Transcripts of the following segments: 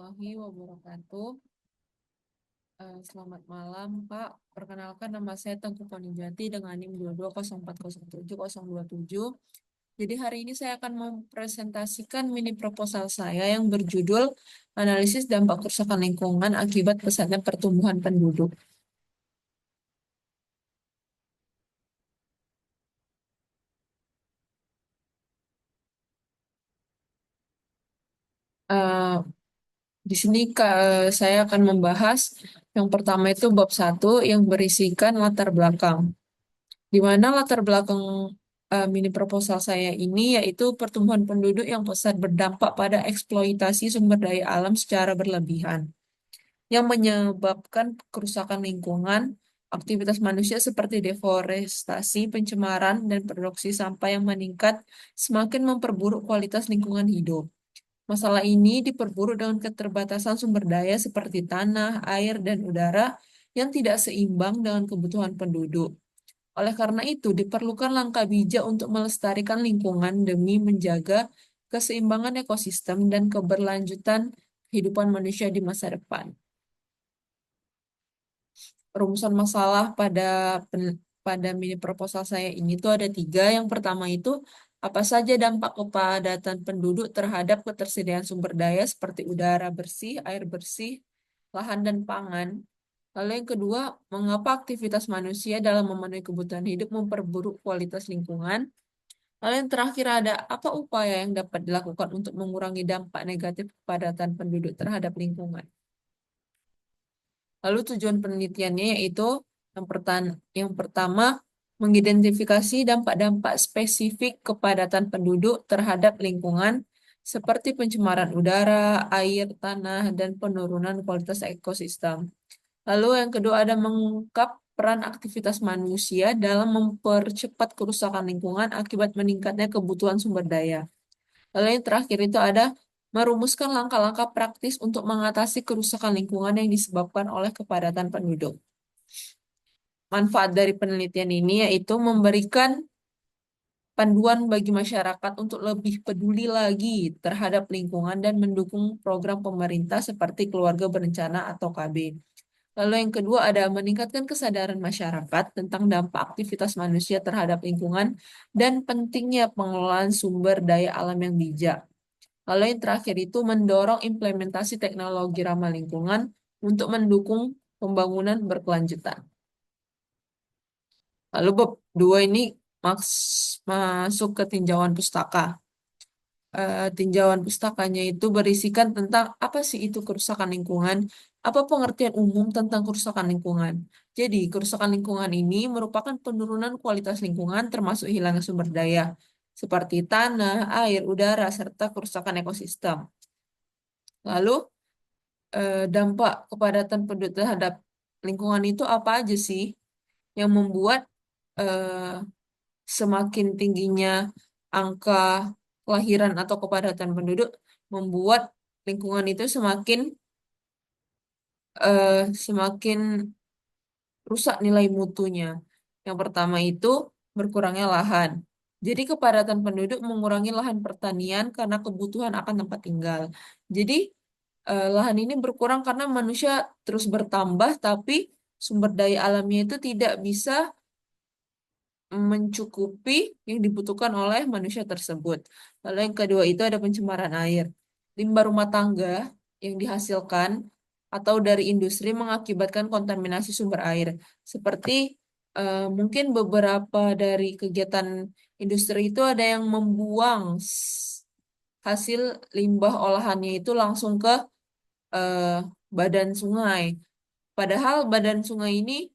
Warahmatullahi wabarakatuh. Selamat malam, Pak. Perkenalkan nama saya Tengku Konijati dengan NIM 2204070027. Jadi hari ini saya akan mempresentasikan mini proposal saya yang berjudul Analisis Dampak Kerusakan Lingkungan Akibat Pesatnya Pertumbuhan Penduduk. Eh, di sini saya akan membahas yang pertama itu bab 1 yang berisikan latar belakang. Di mana latar belakang mini proposal saya ini yaitu pertumbuhan penduduk yang pesat berdampak pada eksploitasi sumber daya alam secara berlebihan, yang menyebabkan kerusakan lingkungan, aktivitas manusia seperti deforestasi, pencemaran, dan produksi sampah yang meningkat semakin memperburuk kualitas lingkungan hidup. Masalah ini diperburuk dengan keterbatasan sumber daya seperti tanah, air, dan udara yang tidak seimbang dengan kebutuhan penduduk. Oleh karena itu, diperlukan langkah bijak untuk melestarikan lingkungan demi menjaga keseimbangan ekosistem dan keberlanjutan kehidupan manusia di masa depan. Rumusan masalah pada mini proposal saya ini tuh ada tiga. Yang pertama itu, apa saja dampak kepadatan penduduk terhadap ketersediaan sumber daya seperti udara bersih, air bersih, lahan, dan pangan. Lalu yang kedua, mengapa aktivitas manusia dalam memenuhi kebutuhan hidup memperburuk kualitas lingkungan? Lalu yang terakhir ada, apa upaya yang dapat dilakukan untuk mengurangi dampak negatif kepadatan penduduk terhadap lingkungan? Lalu tujuan penelitiannya yaitu yang pertama, mengidentifikasi dampak-dampak spesifik kepadatan penduduk terhadap lingkungan seperti pencemaran udara, air, tanah, dan penurunan kualitas ekosistem. Lalu yang kedua ada mengungkap peran aktivitas manusia dalam mempercepat kerusakan lingkungan akibat meningkatnya kebutuhan sumber daya. Lalu yang terakhir itu ada merumuskan langkah-langkah praktis untuk mengatasi kerusakan lingkungan yang disebabkan oleh kepadatan penduduk. Manfaat dari penelitian ini yaitu memberikan panduan bagi masyarakat untuk lebih peduli lagi terhadap lingkungan dan mendukung program pemerintah seperti keluarga berencana atau KB. Lalu yang kedua ada meningkatkan kesadaran masyarakat tentang dampak aktivitas manusia terhadap lingkungan dan pentingnya pengelolaan sumber daya alam yang bijak. Lalu yang terakhir itu mendorong implementasi teknologi ramah lingkungan untuk mendukung pembangunan berkelanjutan. Lalu bab 2 ini masuk ke tinjauan pustaka. Tinjauan pustakanya itu berisikan tentang apa sih itu kerusakan lingkungan, apa pengertian umum tentang kerusakan lingkungan. Jadi, kerusakan lingkungan ini merupakan penurunan kualitas lingkungan termasuk hilangnya sumber daya, seperti tanah, air, udara, serta kerusakan ekosistem. Lalu, dampak kepadatan penduduk terhadap lingkungan itu apa aja sih yang membuat eh, semakin tingginya angka kelahiran atau kepadatan penduduk membuat lingkungan itu semakin rusak nilai mutunya. Yang pertama itu berkurangnya lahan. Jadi kepadatan penduduk mengurangi lahan pertanian karena kebutuhan akan tempat tinggal. Jadi lahan ini berkurang karena manusia terus bertambah, tapi sumber daya alamnya itu tidak bisa mencukupi yang dibutuhkan oleh manusia tersebut. Lalu yang kedua itu ada pencemaran air. Limbah rumah tangga yang dihasilkan atau dari industri mengakibatkan kontaminasi sumber air. Seperti mungkin beberapa dari kegiatan industri itu ada yang membuang hasil limbah olahannya itu langsung ke eh, badan sungai. Padahal badan sungai ini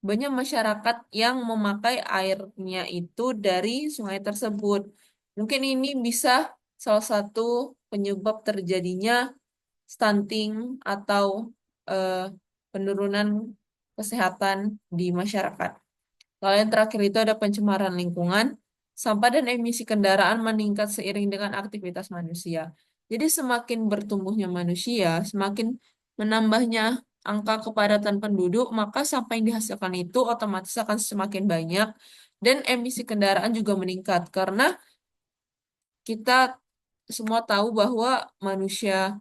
banyak masyarakat yang memakai airnya itu dari sungai tersebut. Mungkin ini bisa salah satu penyebab terjadinya stunting atau eh, penurunan kesehatan di masyarakat. Lalu yang terakhir itu ada pencemaran lingkungan. Sampah dan emisi kendaraan meningkat seiring dengan aktivitas manusia. Jadi semakin bertumbuhnya manusia, semakin menambahnya angka kepadatan penduduk, maka sampah yang dihasilkan itu otomatis akan semakin banyak dan emisi kendaraan juga meningkat karena kita semua tahu bahwa manusia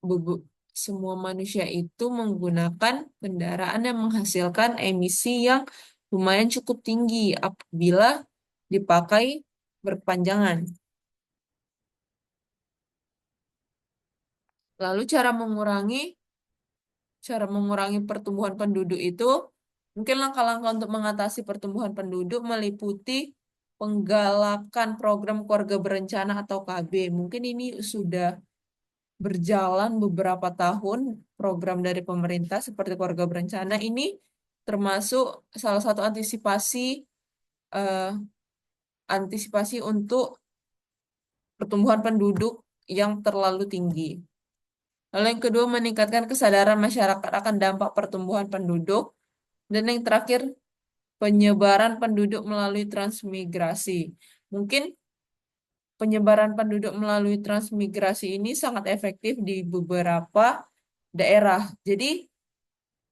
bebe- semua manusia itu menggunakan kendaraan yang menghasilkan emisi yang lumayan cukup tinggi apabila dipakai berpanjangan. Lalu cara mengurangi pertumbuhan penduduk itu mungkin langkah-langkah untuk mengatasi pertumbuhan penduduk meliputi penggalakan program keluarga berencana atau KB. Mungkin ini sudah berjalan beberapa tahun program dari pemerintah seperti keluarga berencana ini termasuk salah satu eh, antisipasi untuk pertumbuhan penduduk yang terlalu tinggi. Lalu yang kedua meningkatkan kesadaran masyarakat akan dampak pertumbuhan penduduk dan yang terakhir penyebaran penduduk melalui transmigrasi. Mungkin penyebaran penduduk melalui transmigrasi ini sangat efektif di beberapa daerah. Jadi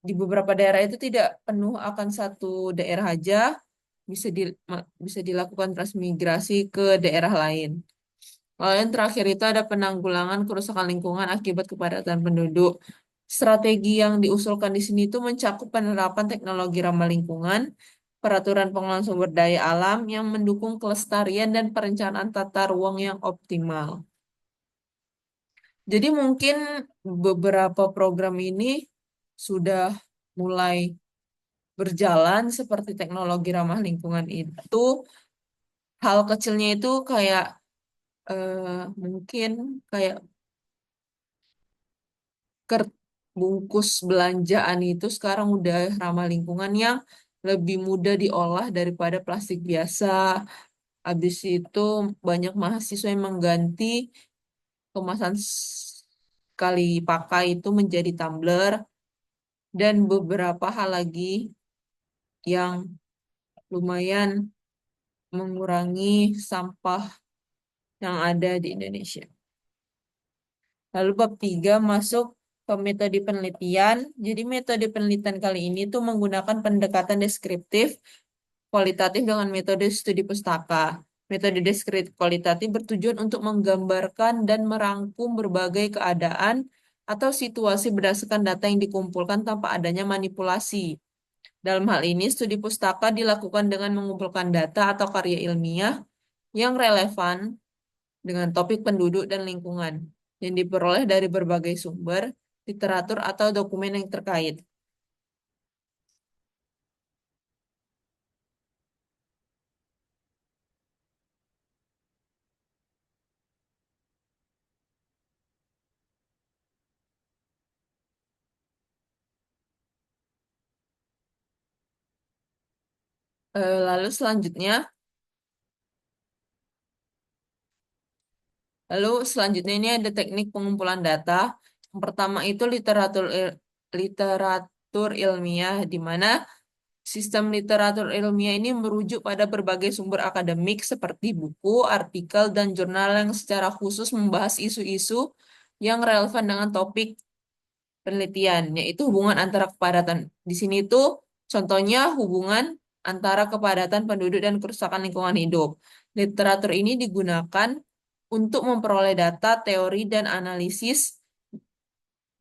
di beberapa daerah itu tidak penuh akan satu daerah aja, bisa dilakukan transmigrasi ke daerah lain. Lalu yang terakhir itu ada penanggulangan kerusakan lingkungan akibat kepadatan penduduk. Strategi yang diusulkan di sini itu mencakup penerapan teknologi ramah lingkungan, peraturan pengelolaan sumber daya alam yang mendukung kelestarian dan perencanaan tata ruang yang optimal. Jadi mungkin beberapa program ini sudah mulai berjalan seperti teknologi ramah lingkungan itu. Hal kecilnya itu kayak mungkin kayak ker- bungkus belanjaan itu sekarang udah ramah lingkungan yang lebih mudah diolah daripada plastik biasa. Habis itu banyak mahasiswa yang mengganti kemasan sekali pakai itu menjadi tumbler dan beberapa hal lagi yang lumayan mengurangi sampah yang ada di Indonesia. Lalu bab 3 masuk ke metode penelitian. Jadi metode penelitian kali ini tuh menggunakan pendekatan deskriptif kualitatif dengan metode studi pustaka. Metode deskriptif kualitatif bertujuan untuk menggambarkan dan merangkum berbagai keadaan atau situasi berdasarkan data yang dikumpulkan tanpa adanya manipulasi. Dalam hal ini, studi pustaka dilakukan dengan mengumpulkan data atau karya ilmiah yang relevan dengan topik penduduk dan lingkungan yang diperoleh dari berbagai sumber, literatur, atau dokumen yang terkait. Lalu selanjutnya ini ada teknik pengumpulan data. Yang pertama itu literatur ilmiah, di mana sistem literatur ilmiah ini merujuk pada berbagai sumber akademik seperti buku, artikel, dan jurnal yang secara khusus membahas isu-isu yang relevan dengan topik penelitian, yaitu hubungan antara kepadatan. Di sini tuh contohnya hubungan antara kepadatan penduduk dan kerusakan lingkungan hidup. Literatur ini digunakan untuk memperoleh data, teori, dan analisis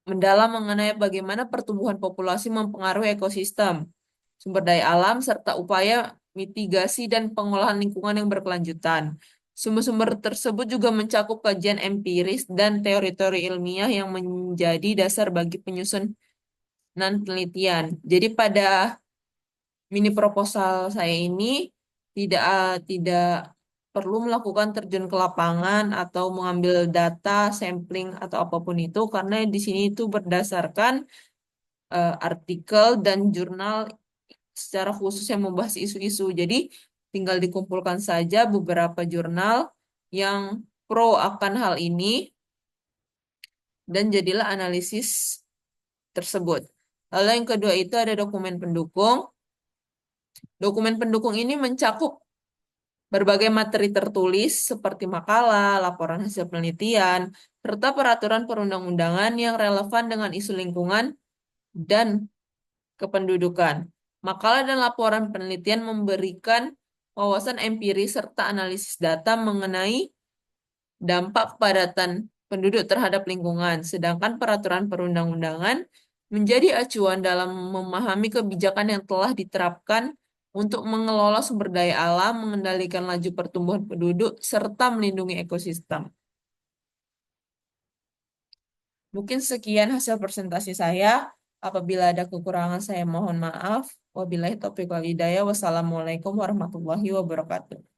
mendalam mengenai bagaimana pertumbuhan populasi mempengaruhi ekosistem, sumber daya alam, serta upaya mitigasi dan pengolahan lingkungan yang berkelanjutan. Sumber-sumber tersebut juga mencakup kajian empiris dan teori-teori ilmiah yang menjadi dasar bagi penyusunan penelitian. Jadi pada mini proposal saya ini tidak perlu melakukan terjun ke lapangan atau mengambil data, sampling atau apapun itu karena di sini itu berdasarkan artikel dan jurnal secara khusus yang membahas isu-isu. Jadi tinggal dikumpulkan saja beberapa jurnal yang pro akan hal ini dan jadilah analisis tersebut. Lalu yang kedua itu ada dokumen pendukung. Dokumen pendukung ini mencakup berbagai materi tertulis seperti makalah, laporan hasil penelitian, serta peraturan perundang-undangan yang relevan dengan isu lingkungan dan kependudukan. Makalah dan laporan penelitian memberikan wawasan empiris serta analisis data mengenai dampak kepadatan penduduk terhadap lingkungan, sedangkan peraturan perundang-undangan menjadi acuan dalam memahami kebijakan yang telah diterapkan untuk mengelola sumber daya alam, mengendalikan laju pertumbuhan penduduk, serta melindungi ekosistem. Mungkin sekian hasil presentasi saya. Apabila ada kekurangan, saya mohon maaf. Wabillahi taufiq wal hidayah. Wassalamualaikum warahmatullahi wabarakatuh.